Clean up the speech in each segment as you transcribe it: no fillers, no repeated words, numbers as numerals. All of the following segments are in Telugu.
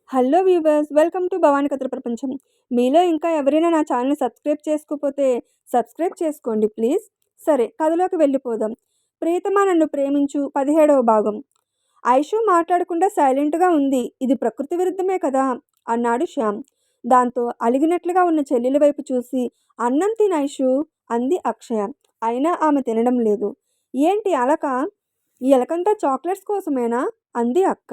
Hello viewers, welcome to Bhavani కథల ప్రపంచం. మీలో ఇంకా ఎవరైనా నా ఛానల్‌ని సబ్స్క్రైబ్ చేసుకోకపోతే సబ్స్క్రైబ్ చేసుకోండి ప్లీజ్. సరే, కథలోకి వెళ్ళిపోదాం. 'ప్రియతమా నన్ను ప్రేమించు' 17వ భాగం. ఐషు మాట్లాడకుండా సైలెంట్‌గా ఉంది. ఇది ప్రకృతి విరుద్ధమే కదా అన్నాడు శ్యామ్. దాంతో అలిగినట్లుగా ఉన్న చెల్లెలి వైపు చూసి అన్నం తిను ఐషు అంది అక్షయ. అయినా ఆమె తినడం లేదు. ఏంటి అలక? ఈ ఎలకంతా చాక్లెట్స్ కోసమేనా అంది అక్క.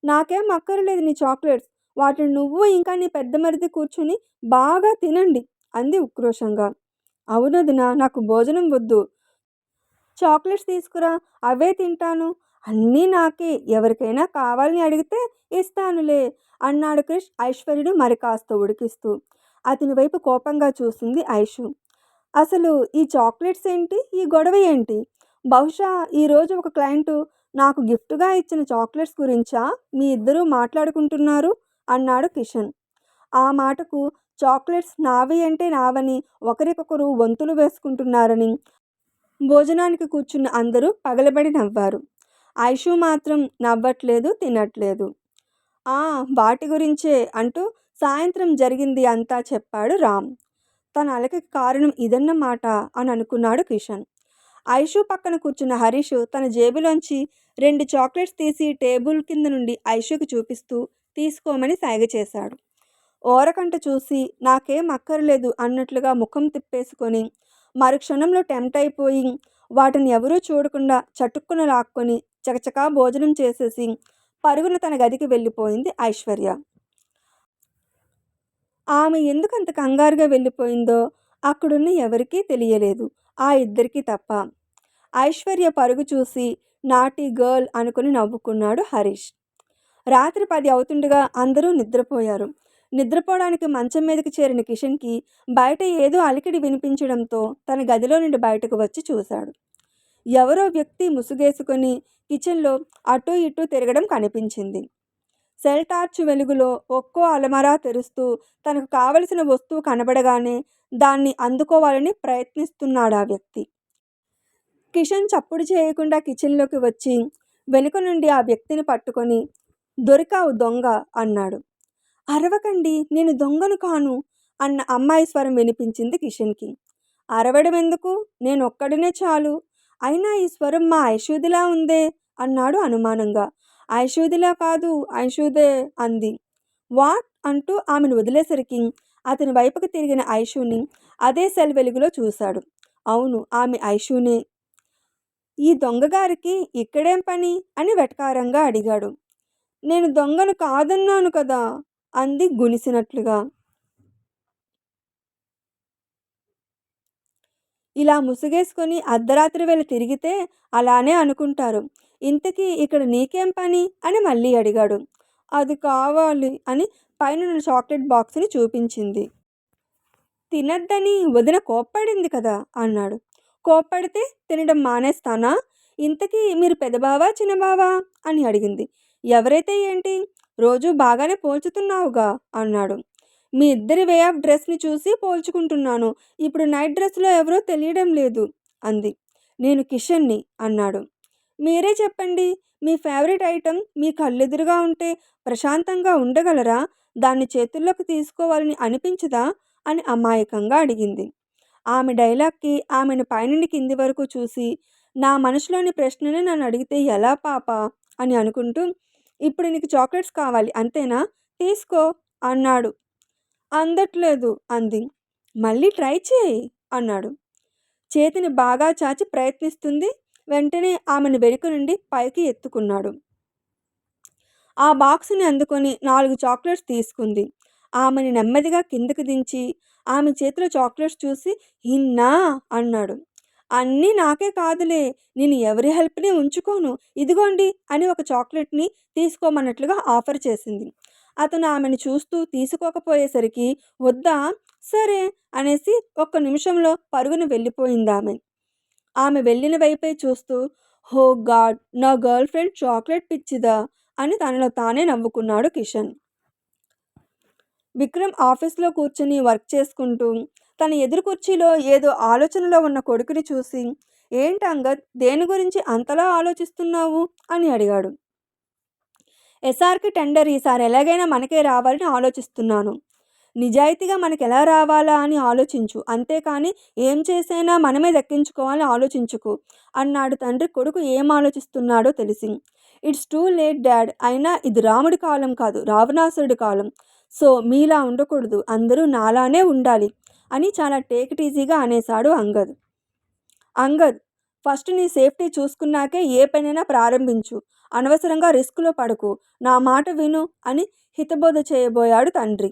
నాకేం అక్కర్లేదు నీ చాక్లెట్స్. వాటిని నువ్వు ఇంకా నీ పెద్ద మరిది కూర్చుని బాగా తినండి అంది ఉక్రోషంగా. అవునొదినా, నాకు భోజనం వద్దు. చాక్లెట్స్ తీసుకురా, అవే తింటాను. అన్నీ నాకే, ఎవరికైనా కావాలని అడిగితే ఇస్తానులే అన్నాడు క్రిష్ ఐశ్వర్యను మరి కాస్త ఉడికిస్తూ. అతని వైపు కోపంగా చూసింది ఐషు. అసలు ఈ చాక్లెట్స్ ఏంటి, ఈ గొడవ ఏంటి? బహుశా ఈరోజు ఒక క్లయింటు నాకు గిఫ్ట్‌గా ఇచ్చిన చాక్లెట్స్ గురించా మీ ఇద్దరూ మాట్లాడుకుంటున్నారు అన్నాడు కిషన్. ఆ మాటకు చాక్లెట్స్ నావి అంటే నావని ఒకరికొకరు వంతులు వేసుకుంటున్నారని భోజనానికి కూర్చున్న అందరూ పగలబడి నవ్వారు. ఐషు మాత్రం నవ్వట్లేదు, తినట్లేదు. ఆ, వాటి గురించే అంటూ సాయంత్రం జరిగింది అంతా చెప్పాడు రామ్. తన అలకకి కారణం ఇదన్నమాట అని అనుకున్నాడు కిషన్. ఐషు పక్కన కూర్చున్న హరీష్ తన జేబులోంచి 2 చాక్లెట్స్ తీసి టేబుల్ కింద నుండి ఐషుకి చూపిస్తూ తీసుకోమని సైగ చేశాడు. ఓరకంట చూసి నాకేం అక్కర్లేదు అన్నట్లుగా ముఖం తిప్పేసుకొని మరుక్షణంలో టెంప్ట్ అయిపోయి వాటిని ఎవరూ చూడకుండా చటుక్కున లాక్కొని చకచకా భోజనం చేసేసి పరుగున తన గదికి వెళ్ళిపోయింది ఐశ్వర్య. ఆమె ఎందుకంత కంగారుగా వెళ్ళిపోయిందో అక్కడున్న ఎవరికీ తెలియలేదు, ఆ ఇద్దరికీ తప్ప. ఐశ్వర్య పరుగు చూసి నాటి గర్ల్ అనుకుని నవ్వుకున్నాడు హరీష్. రాత్రి 10 అవుతుండగా అందరూ నిద్రపోయారు. నిద్రపోవడానికి మంచం మీదకి చేరిన కిషన్కి బయట ఏదో అలికిడి వినిపించడంతో తన గదిలో నుండి బయటకు వచ్చి చూశాడు. ఎవరో వ్యక్తి ముసుగేసుకొని కిచెన్లో అటూ ఇటూ తిరగడం కనిపించింది. సెల్ టార్చ్ వెలుగులో ఒక్కో అలమరా తెరుస్తూ తనకు కావలసిన వస్తువు కనబడగానే దాన్ని అందుకోవాలని ప్రయత్నిస్తున్నాడు ఆ వ్యక్తి. కిషన్ చప్పుడు చేయకుండా కిచెన్లోకి వచ్చి వెనుక నుండి ఆ వ్యక్తిని పట్టుకొని దొరికావు దొంగ అన్నాడు. అరవకండి, నేను దొంగను కాను అన్న అమ్మాయి స్వరం వినిపించింది కిషన్కి. అరవడం ఎందుకు, నేనొక్కడినే చాలు. అయినా ఈ స్వరం మా ఐషూదిలా ఉందే అన్నాడు అనుమానంగా. ఐషూదిలా కాదు, ఐషూదే అంది. వాట్ అంటూ ఆమెను వదిలేసరికి అతని వైపుకి తిరిగిన ఐషూని అదే సెల్ వెలుగులో చూశాడు. అవును, ఆమె ఐషూనే. ఈ దొంగగారికి ఇక్కడేం పని అని వెటకారంగా అడిగాడు. నేను దొంగను కాదన్నాను కదా అంది గునిసినట్లుగా. ఇలా ముసుగేసుకొని అర్ధరాత్రి వేళ తిరిగితే అలానే అనుకుంటారు. ఇంతకీ ఇక్కడ నీకేం పని అని మళ్ళీ అడిగాడు. అది కావాలి అని పైనున్న చాక్లెట్ బాక్స్ని చూపించింది. తినద్దని వదిన కోప్పడింది కదా అన్నాడు. కోప్పడితే తినడం మానేస్తానా? ఇంతకీ మీరు పెదబావా చిన్నబావా అని అడిగింది. ఎవరైతే ఏంటి, రోజు బాగానే పోల్చుతున్నావుగా అన్నాడు. మీ ఇద్దరి వే ఆఫ్ డ్రెస్ని చూసి పోల్చుకుంటున్నాను. ఇప్పుడు నైట్ డ్రెస్లో ఎవరో తెలియడం లేదు అంది. నేను కిషన్ని అన్నాడు. మీరే చెప్పండి, మీ ఫేవరెట్ ఐటెం మీ కళ్ళెదురుగా ఉంటే ప్రశాంతంగా ఉండగలరా? దాన్ని చేతుల్లోకి తీసుకోవాలని అనిపించదా అని అమాయకంగా అడిగింది. ఆమె డైలాగ్కి ఆమెను పైనుండి కింది వరకు చూసి నా మనసులోని ప్రశ్నని నన్ను అడిగితే ఎలా పాప అని అనుకుంటూ, ఇప్పుడు నీకు చాక్లెట్స్ కావాలి అంతేనా, తీసుకో అన్నాడు. అందట్లేదు అంది. మళ్ళీ ట్రై చేయి అన్నాడు. చేతిని బాగా చాచి ప్రయత్నిస్తుంది. వెంటనే ఆమెను వెనుక నుండి పైకి ఎత్తుకున్నాడు. ఆ బాక్స్ని అందుకొని 4 చాక్లెట్స్ తీసుకుంది. ఆమెని నెమ్మదిగా కిందకి దించి ఆమె చేతిలో చాక్లెట్స్ చూసి ఇన్నా అన్నాడు. అన్నీ నాకే కాదులే, నేను ఎవరి హెల్ప్ని ఉంచుకోను, ఇదిగోండి అని ఒక చాక్లెట్ని తీసుకోమన్నట్లుగా ఆఫర్ చేసింది. అతను ఆమెను చూస్తూ తీసుకోకపోయేసరికి వద్దా, సరే అనేసి ఒక్క నిమిషంలో పరుగున వెళ్ళిపోయింది ఆమె. ఆమె వెళ్ళిన వైపే చూస్తూ హో గాడ్, నా గర్ల్ ఫ్రెండ్ చాక్లెట్ పిచ్చిదా అని తనలో తానే నవ్వుకున్నాడు కిషన్. విక్రమ్ ఆఫీస్లో కూర్చుని వర్క్ చేసుకుంటూ తన ఎదురు కుర్చీలో ఏదో ఆలోచనలో ఉన్న కొడుకుని చూసి ఏంటి అంగద్, దేని గురించి అంతలా ఆలోచిస్తున్నావు అని అడిగాడు. ఎస్ఆర్‌కి టెండర్ ఈసారి ఎలాగైనా మనకే రావాలని ఆలోచిస్తున్నాను. నిజాయితీగా మనకెలా రావాలా అని ఆలోచించు. అంతేకానీ ఏం చేసైనా మనమే దక్కించుకోవాలని ఆలోచించకు అన్నాడు తండ్రి కొడుకు ఏం ఆలోచిస్తున్నాడో తెలిసి. It's too late dad. అయినా ఇది రాముడి కాలం కాదు, రావణాసురుడి కాలం. సో మీలా ఉండకూడదు. అందరూ నాలానే ఉండాలి అని చాలా టేక్ ఇట్ ఈజీగా అనేశాడు అంగద్. అంగద్, ఫస్ట్ నీ సేఫ్టీ చూసుకున్నాకే ఏ పనైనా ప్రారంభించు. అనవసరంగా రిస్క్‌లో పడకు. నా మాట విను అని హితబోధ చేయబోయాడు తండ్రి.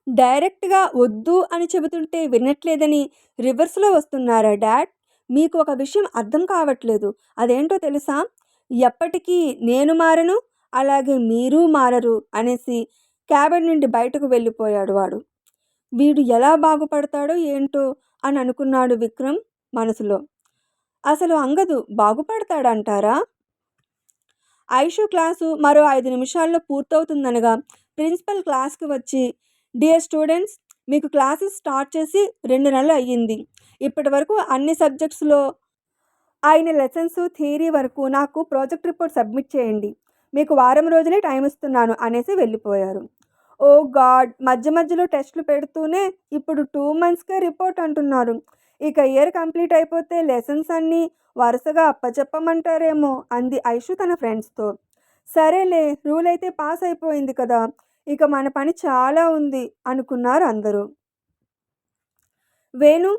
డైరెక్ట్‌గా వద్దు అని చెబుతుంటే వినట్లేదని రివర్స్‌లో వస్తున్నారా డాడ్? మీకు ఒక విషయం అర్థం కావట్లేదు. అదేంటో తెలుసా? ఎప్పటికీ నేను మారను, అలాగే మీరు మారరు అనేసి క్యాబిన్ నుండి బయటకు వెళ్ళిపోయాడు వాడు. వీడు ఎలా బాగుపడతాడో ఏంటో అని అనుకున్నాడు విక్రమ్ మనసులో. అసలు అంగదు బాగుపడతాడంటారా? ఐషు క్లాసు మరో 5 నిమిషాల్లో పూర్తవుతుందనగా ప్రిన్సిపల్ క్లాస్‌కి వచ్చి, డియర్ స్టూడెంట్స్, మీకు క్లాసెస్ స్టార్ట్ చేసి 2 నెలలు అయ్యింది. ఇప్పటి వరకు అన్ని సబ్జెక్ట్స్‌లో అయిన లెసన్స్ థియరీ వరకు నాకు ప్రాజెక్ట్ రిపోర్ట్ సబ్మిట్ చేయండి. మీకు వారం రోజులే టైం ఇస్తున్నాను అనేసి వెళ్ళిపోయారు. ఓ గాడ్! మధ్య మధ్యలో టెస్టులు పెడుతూనే ఇప్పుడు 2 మంత్స్‌కే రిపోర్ట్ అంటున్నారు. ఇక ఇయర్ కంప్లీట్ అయిపోతే లెసన్స్ అన్నీ వరుసగా అప్పచెప్పమంటారేమో అంది ఐషు తన ఫ్రెండ్స్‌తో. సరేలే, రూల్ అయితే పాస్ అయిపోయింది కదా! ఇక మన పని చాలా ఉంది అనుకున్నారు అందరూ. వేణు,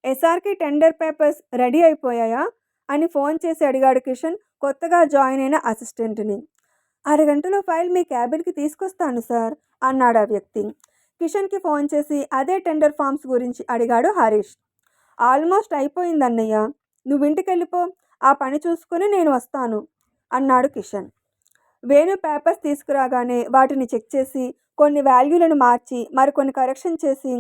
ఎస్ఆర్‌కి టెండర్ పేపర్స్ రెడీ అయిపోయాయా అని ఫోన్ చేసి అడిగాడు కిషన్ కొత్తగా జాయిన్ అయిన అసిస్టెంట్‌ని. అరగంటలో ఫైల్ మీ క్యాబిన్‌కి తీసుకొస్తాను సార్ అన్నాడు ఆ వ్యక్తి. కిషన్‌కి ఫోన్ చేసి అదే టెండర్ ఫామ్స్ గురించి అడిగాడు హరీష్. ఆల్మోస్ట్ అయిపోయిందన్నయ్య, నువ్వు ఇంటికెళ్ళిపో, ఆ పని చూసుకుని నేను వస్తాను అన్నాడు కిషన్. వేణు పేపర్స్ తీసుకురాగానే వాటిని చెక్ చేసి కొన్ని వాల్యూలను మార్చి మరికొన్ని కరెక్షన్ చేసి,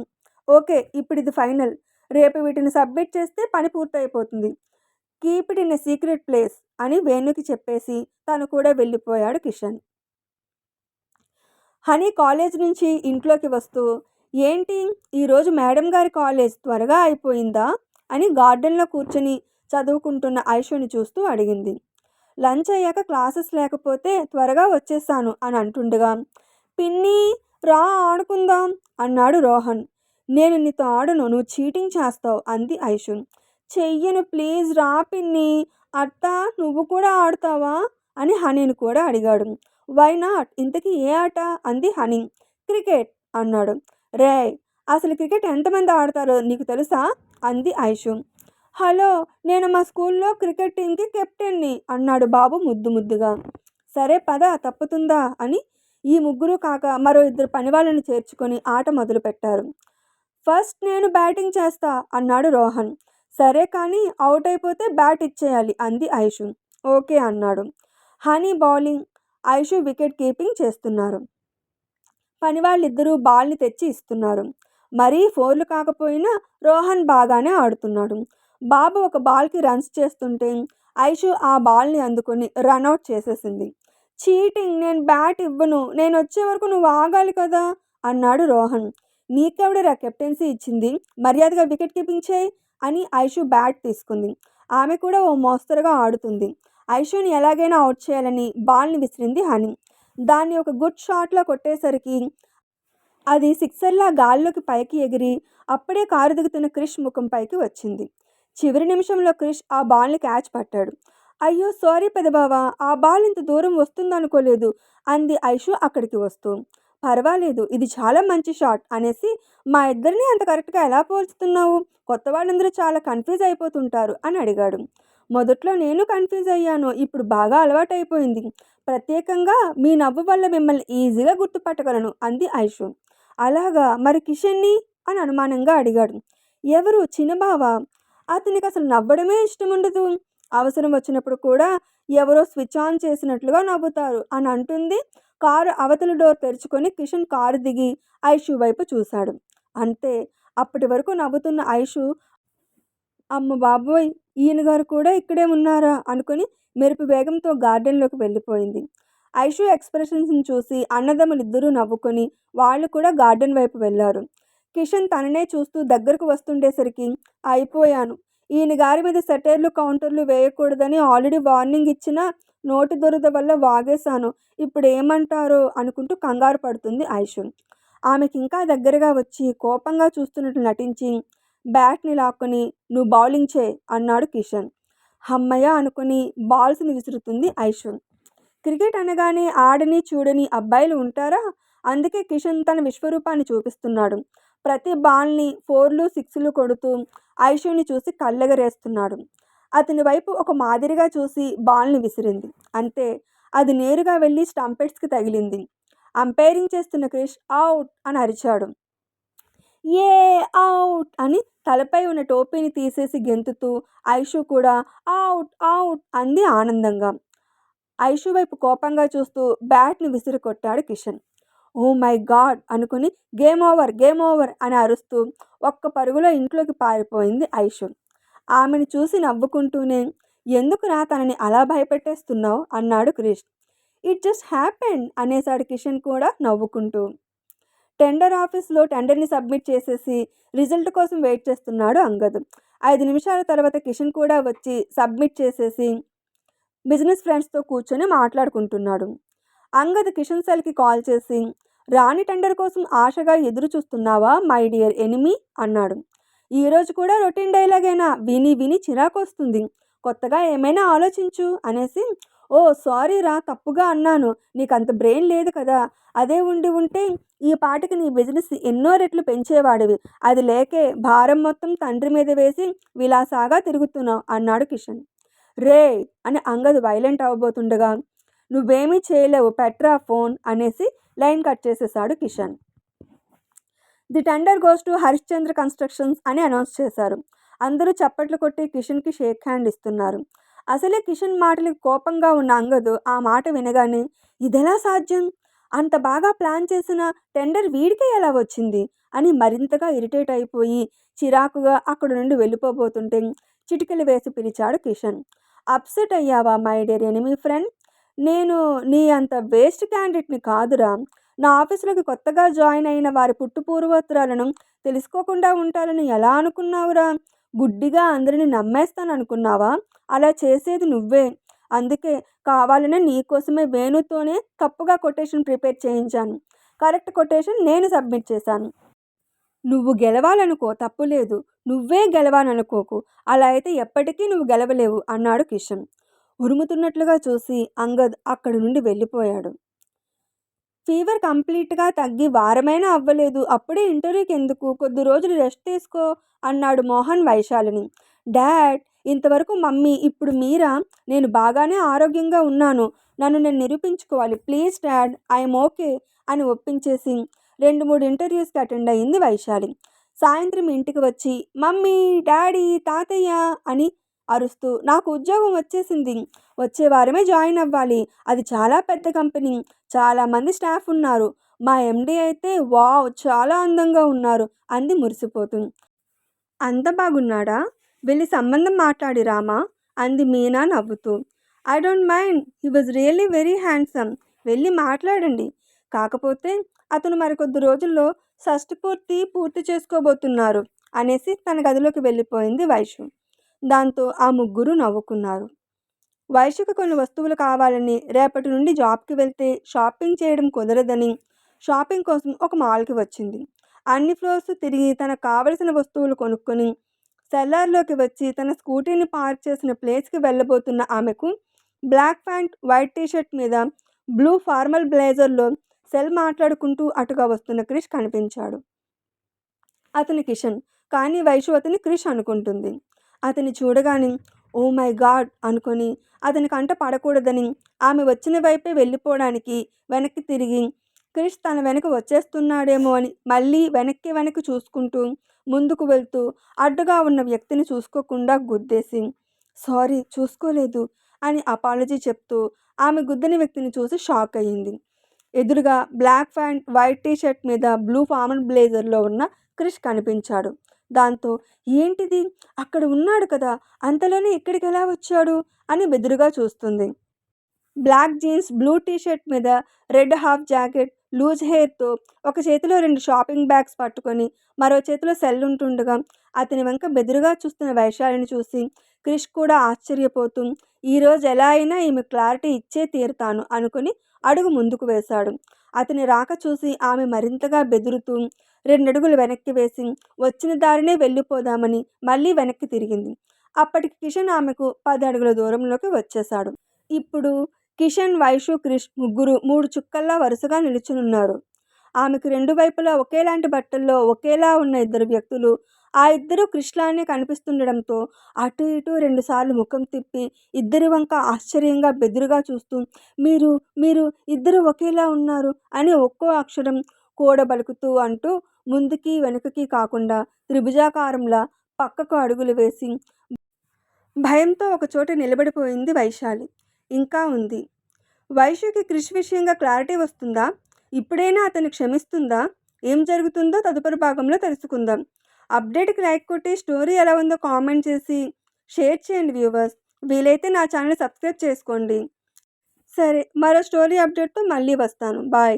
ఓకే, ఇప్పుడు ఇది ఫైనల్, రేపు వీటిని సబ్మిట్ చేస్తే పని పూర్తయిపోతుంది. Keep it in a secret place అని వేణుకి చెప్పేసి తను కూడా వెళ్ళిపోయాడు కిషన్. హనీ కాలేజ్ నుంచి ఇంట్లోకి వస్తూ, ఏంటి ఈరోజు మేడం గారి కాలేజ్ త్వరగా అయిపోయిందా అని గార్డెన్లో కూర్చొని చదువుకుంటున్న ఐషుని చూస్తూ అడిగింది. లంచ్ అయ్యాక క్లాసెస్ లేకపోతే త్వరగా వచ్చేసాను అని అంటుండగా, పిన్ని రా ఆడుకుందాం అన్నాడు రోహన్. నేను నీతో ఆడను, నువ్వు చీటింగ్ చేస్తావు అంది ఐషు. చెయ్యను ప్లీజ్, రా పిన్ని. అత్త, నువ్వు కూడా ఆడతావా అని హనీని కూడా అడిగాడు. వై నాట్, ఇంతకీ ఏ ఆట అంది హనీ. క్రికెట్ అన్నాడు. రేయ్, అసలు క్రికెట్ ఎంతమంది ఆడతారో నీకు తెలుసా అంది ఐషు. హలో, నేను మా స్కూల్లో క్రికెట్ టీంకి కెప్టెన్ని అన్నాడు బాబు ముద్దు ముద్దుగా. సరే పద, తప్పుతుందా అని ఈ ముగ్గురు కాక మరో 2 పనివాళ్ళని చేర్చుకొని ఆట మొదలుపెట్టారు. ఫస్ట్ నేను బ్యాటింగ్ చేస్తా అన్నాడు రోహన్. సరే కానీ అవుట్ అయిపోతే బ్యాట్ ఇచ్చేయాలి అంది ఐషు. ఓకే అన్నాడు. Honey bowling, Aishu wicket keeping చేస్తున్నారు. పనివాళ్ళిద్దరూ బాల్ని తెచ్చి ఇస్తున్నారు. మరీ 4లు కాకపోయినా రోహన్ బాగానే ఆడుతున్నాడు. బాబు ఒక బాల్కి రన్స్ చేస్తుంటే ఐషు ఆ బాల్ని అందుకొని రన్అట్ చేసేసింది. చీటింగ్, నేను బ్యాట్ ఇవ్వను, నేను వచ్చే వరకు నువ్వు ఆగాలి కదా అన్నాడు రోహన్. నీకెవడరా కెప్టెన్సీ ఇచ్చింది, మర్యాదగా వికెట్ కీపింగ్ చేయి అని ఐషు బ్యాట్ తీసుకుంది. ఆమె కూడా ఓ మోస్తరుగా ఆడుతుంది. ఐషుని ఎలాగైనా అవుట్ చేయాలని బాల్ని విసిరింది హనీ. దాన్ని ఒక గుడ్ షాట్లో కొట్టేసరికి అది సిక్సర్లా గాల్లోకి పైకి ఎగిరి అప్పుడే కారు దిగుతున్న క్రిష్ ముఖం పైకి వచ్చింది. చివరి నిమిషంలో క్రిష్ ఆ బాల్ని క్యాచ్ పట్టాడు. అయ్యో సారీ పెదబావా, ఆ బాల్ ఇంత దూరం వస్తుందనుకోలేదు అంది ఐషు అక్కడికి వస్తూ. పర్వాలేదు, ఇది చాలా మంచి షాట్ అనేసి మా ఇద్దరిని అంత కరెక్ట్గా ఎలా పోల్చుతున్నావు, కొత్త వాళ్ళందరూ చాలా కన్ఫ్యూజ్ అయిపోతుంటారు అని అడిగాడు. మొదట్లో నేను కన్ఫ్యూజ్ అయ్యాను, ఇప్పుడు బాగా అలవాటైపోయింది. ప్రత్యేకంగా మీ నవ్వు వల్ల మిమ్మల్ని ఈజీగా గుర్తుపట్టగలను అంది ఐషు. అలాగా, మరి కిషన్ని అని అనుమానంగా అడిగాడు. ఎవరు, చిన్నబావా? అతనికి అసలు నవ్వడమే ఇష్టం ఉండదు. అవసరం వచ్చినప్పుడు కూడా ఎవరో స్విచ్ ఆన్ చేసినట్లుగా నవ్వుతారు అని అంటుంది. కారు అవతల డోర్ తెరుచుకొని కిషన్ కారు దిగి ఐషు వైపు చూశాడు. అంతే, అప్పటి వరకు నవ్వుతున్న ఐషు, అమ్మ బాబోయ్, ఈయన గారు కూడా ఇక్కడే ఉన్నారా అనుకుని మెరుపు వేగంతో గార్డెన్లోకి వెళ్ళిపోయింది. ఐషు ఎక్స్ప్రెషన్స్ని చూసి అన్నదమ్ములిద్దరూ నవ్వుకొని వాళ్ళు కూడా గార్డెన్ వైపు వెళ్ళారు. కిషన్ తననే చూస్తూ దగ్గరకు వస్తుండేసరికి అయిపోయాను, ఈయన గారి మీద సెటైర్లు కౌంటర్లు వేయకూడదని ఆల్రెడీ వార్నింగ్ ఇచ్చినా నోటి దురద వల్ల వాగేశాను. ఇప్పుడు ఏమంటారో అనుకుంటూ కంగారు పడుతుంది ఐషు. ఆమెకి ఇంకా దగ్గరగా వచ్చి కోపంగా చూస్తున్నట్లు నటించి బ్యాట్ని లాక్కొని నువ్వు బౌలింగ్ చేయి అన్నాడు కిషన్. హమ్మయ్య అనుకుని బాల్స్ని విసురుతుంది ఐషు. క్రికెట్ అనగానే ఆడని చూడని అబ్బాయిలు ఉంటారా? అందుకే కిషన్ తన విశ్వరూపాన్ని చూపిస్తున్నాడు. ప్రతి బాల్ని 4లు 6లు కొడుతూ ఐషుని చూసి కళ్ళెగరేస్తున్నాడు. అతని వైపు ఒక మాదిరిగా చూసి బాల్ని విసిరింది. అంతే, అది నేరుగా వెళ్ళి స్టంపెట్స్కి తగిలింది. అంపైరింగ్ చేస్తున్న క్రిష్ అవుట్ అని అరిచాడు. ఏ అవుట్ అని తలపై ఉన్న టోపీని తీసేసి గెంతుతూ ఐషు కూడా అవుట్ అవుట్ అంది ఆనందంగా. ఐషు వైపు కోపంగా చూస్తూ బ్యాట్ని విసిరి కొట్టాడు కిషన్. ఓ మై గాడ్ అనుకుని గేమ్ ఓవర్ అని అరుస్తూ ఒక్క పరుగులో ఇంట్లోకి పారిపోయింది ఐషు. ఆమెను చూసి నవ్వుకుంటూనే ఎందుకురా తనని అలా భయపెట్టేస్తున్నావు అన్నాడు క్రిష్. ఇట్ జస్ట్ హ్యాపెండ్ అనేసాడు కిషన్ కూడా నవ్వుకుంటూ. టెండర్ ఆఫీస్లో టెండర్ని సబ్మిట్ చేసేసి రిజల్ట్ కోసం వెయిట్ చేస్తున్నాడు అంగద్. 5 నిమిషాల తర్వాత కిషన్ కూడా వచ్చి సబ్మిట్ చేసేసి బిజినెస్ ఫ్రెండ్స్తో కూర్చొని మాట్లాడుకుంటున్నాడు. అంగద్ కిషన్ సెల్కి కాల్ చేసి రాణి టెండర్ కోసం ఆశగా ఎదురు చూస్తున్నావా మై డియర్ ఎనిమీ అన్నాడు. ఈరోజు కూడా రొటీన్ డైలాగేనా, విని విని చిరాకు వస్తుంది, కొత్తగా ఏమైనా ఆలోచించు అనేసి. ఓ సారీ రా, తప్పుగా అన్నాను, నీకు అంత బ్రెయిన్ లేదు కదా, అదే ఉంటే ఈ పాటికి నీ బిజినెస్ ఎన్నో రెట్లు పెంచేవాడివి, అది లేకే భారం మొత్తం తండ్రి మీద వేసి విలాసాగా తిరుగుతున్నావు అన్నాడు కిషన్. రే అని అంగద్ వైలెంట్ అవ్వబోతుండగా నువ్వేమీ చేయలేవు పెట్రా ఫోన్ అనేసి లైన్ కట్ చేసేసాడు Kishan. The tender goes to Harishchandra constructions అని అనౌన్స్ చేశారు. అందరూ చప్పట్లు కొట్టి కిషన్కి షేక్ హ్యాండ్ ఇస్తున్నారు. అసలే కిషన్ మాటలకు కోపంగా ఉన్న అంగద్ ఆ మాట వినగానే ఇదెలా సాధ్యం, అంత బాగా ప్లాన్ చేసిన టెండర్ వీడికే ఎలా వచ్చింది అని మరింతగా ఇరిటేట్ అయిపోయి చిరాకుగా అక్కడ నుండి వెళ్ళిపోబోతుంటే చిటికెలు వేసి పిలిచాడు కిషన్. అప్సెట్ అయ్యావా మై డియర్ ఎనిమీ ఫ్రెండ్, నేను నీ అంత వేస్ట్ క్యాండిడేట్ని కాదురా. నా ఆఫీసులోకి కొత్తగా జాయిన్ అయిన వారి పుట్టుపూర్వోత్తరాలను తెలుసుకోకుండా ఉంటారని ఎలా అనుకున్నావురా? గుడ్డిగా అందరిని నమ్మేస్తాను అనుకున్నావా? అలా చేసేది నువ్వే. అందుకే కావాలనే నీకోసమే వేణుతోనే తప్పుగా కొటేషన్ ప్రిపేర్ చేయించాను. కరెక్ట్ కొటేషన్ నేను సబ్మిట్ చేశాను. నువ్వు గెలవాలనుకో తప్పులేదు, నువ్వే గెలవాలనుకోకు, అలా అయితే ఎప్పటికీ నువ్వు గెలవలేవు అన్నాడు కిషన్. ఉరుముతున్నట్లుగా చూసి అంగద్ అక్కడి నుండి వెళ్ళిపోయాడు. ఫీవర్ కంప్లీట్గా తగ్గి వారమైనా అవ్వలేదు, అప్పుడే ఇంటర్వ్యూకి ఎందుకు, కొద్ది రోజులు రెస్ట్ తీసుకో అన్నాడు మోహన్ వైశాలిని. డాడ్, ఇంతవరకు మమ్మీ, ఇప్పుడు మీరా? నేను బాగానే ఆరోగ్యంగా ఉన్నాను, నన్ను నేను నిరూపించుకోవాలి, ప్లీజ్ డాడ్, ఐఎమ్ ఓకే అని ఒప్పించేసి 2-3 ఇంటర్వ్యూస్కి అటెండ్ అయ్యింది వైశాలి. సాయంత్రం ఇంటికి వచ్చి మమ్మీ, డాడీ, తాతయ్య అని అరుస్తూ నాకు ఉద్యోగం వచ్చేసింది, వచ్చే వారమే జాయిన్ అవ్వాలి, అది చాలా పెద్ద కంపెనీ, చాలామంది స్టాఫ్ ఉన్నారు, మా ఎండి అయితే వావ్ చాలా అందంగా ఉన్నారు అంది మురిసిపోతుంది. అంత బాగున్నాడా, వెళ్ళి సంబంధం మాట్లాడి రామా అంది మీనా నవ్వుతూ. I don't mind, he was really very handsome, వెళ్ళి మాట్లాడండి, కాకపోతే అతను మరికొద్ది రోజుల్లో పూర్తి చేసుకోబోతున్నారు అనేసి తన గదిలోకి వెళ్ళిపోయింది వైషు. దాంతో ఆ ముగ్గురు నవ్వుకున్నారు. వైషుకు కొన్ని వస్తువులు కావాలని రేపటి నుండి జాబ్కి వెళ్తే షాపింగ్ చేయడం కుదరదని షాపింగ్ కోసం ఒక మాల్కి వచ్చింది. అన్ని ఫ్లోర్స్ తిరిగి తనకు కావలసిన వస్తువులు కొనుక్కొని సెల్లార్లోకి వచ్చి తన స్కూటీని పార్క్ చేసిన ప్లేస్కి వెళ్ళబోతున్న ఆమెకు బ్లాక్ ప్యాంట్, వైట్ టీషర్ట్ మీద బ్లూ ఫార్మల్ బ్లేజర్లో సెల్ మాట్లాడుకుంటూ అటుగా వస్తున్న క్రిష్ కనిపించాడు. అతని కిషన్, కానీ వైషు అతని క్రిష్ అనుకుంటుంది. అతని చూడగానే ఓ మై గాడ్ అనుకొని అతని కంట పడకూడదని ఆమె వచ్చిన వైపే వెళ్ళిపోవడానికి వెనక్కి తిరిగి క్రిష్ తన వెనక వచ్చేస్తున్నాడేమో అని మళ్ళీ వెనక్కి చూసుకుంటూ ముందుకు వెళ్తూ అడ్డుగా ఉన్న వ్యక్తిని చూసుకోకుండా గుద్దేసి సారీ చూసుకోలేదు అని అపాలజీ చెప్తూ ఆమె గుద్దని వ్యక్తిని చూసి షాక్ అయ్యింది. ఎదురుగా బ్లాక్ ప్యాంట్, వైట్ టీషర్ట్ మీద బ్లూ ఫార్మల్ బ్లేజర్లో ఉన్న క్రిష్ కనిపించాడు. దాంతో ఏంటిది, అక్కడ ఉన్నాడు కదా, అంతలోనే ఇక్కడికి ఎలా వచ్చాడు అని బెదురుగా చూస్తుంది. బ్లాక్ జీన్స్, బ్లూ టీషర్ట్ మీద రెడ్ హాఫ్ జాకెట్, లూజ్ హెయిర్‌తో ఒక చేతిలో 2 షాపింగ్ బ్యాగ్స్ పట్టుకొని, మరో చేతిలో సెల్ ఉంటుండగా అతని వంక బెదురుగా చూస్తున్న వైశాలిని చూసి క్రిష్ కూడా ఆశ్చర్యపోతూ, ఈరోజు ఎలా అయినా ఈమెకు క్లారిటీ ఇచ్చే తీరుతాను అనుకుని అడుగు ముందుకు వేశాడు. అతని రాక చూసి ఆమె మరింతగా బెదురుతూ 2 అడుగులు వెనక్కి వేసి వచ్చిన దారినే వెళ్ళిపోదామని మళ్ళీ వెనక్కి తిరిగింది. అప్పటికి కిషన్ ఆమెకు 10 అడుగుల దూరంలోకి వచ్చేశాడు. ఇప్పుడు కిషన్, వైషు, క్రిష్ ముగ్గురు 3 చుక్కల్లా వరుసగా నిలుచునున్నారు. ఆమెకు 2 వైపులా ఒకేలాంటి బట్టల్లో ఒకేలా ఉన్న ఇద్దరు వ్యక్తులు, ఆ ఇద్దరూ క్రిష్‌లానే కనిపిస్తుండడంతో అటు ఇటు 2 సార్లు ముఖం తిప్పి ఇద్దరి వంక ఆశ్చర్యంగా బెదురుగా చూస్తూ మీరు మీరు ఇద్దరు ఒకేలా ఉన్నారు అని ఒక్కో అక్షరం కూడబలుకుతూ అంటూ ముందుకి వెనుకకి కాకుండా త్రిభుజాకారంలా పక్కకు అడుగులు వేసి భయంతో ఒకచోట నిలబడిపోయింది వైశాలి. ఇంకా ఉంది. వైషుకి క్రిష్ విషయంగా క్లారిటీ వస్తుందా? ఇప్పుడైనా అతన్ని క్షమిస్తుందా? ఏం జరుగుతుందో తదుపరి భాగంలో తెలుసుకుందాం. అప్డేట్‌కి లైక్ కొట్టి స్టోరీ ఎలా ఉందో కామెంట్ చేసి షేర్ చేయండి వ్యూవర్స్. వీలైతే నా ఛానల్ సబ్స్క్రైబ్ చేసుకోండి. సరే, మరో స్టోరీ అప్డేట్‌తో మళ్ళీ వస్తాను. బాయ్.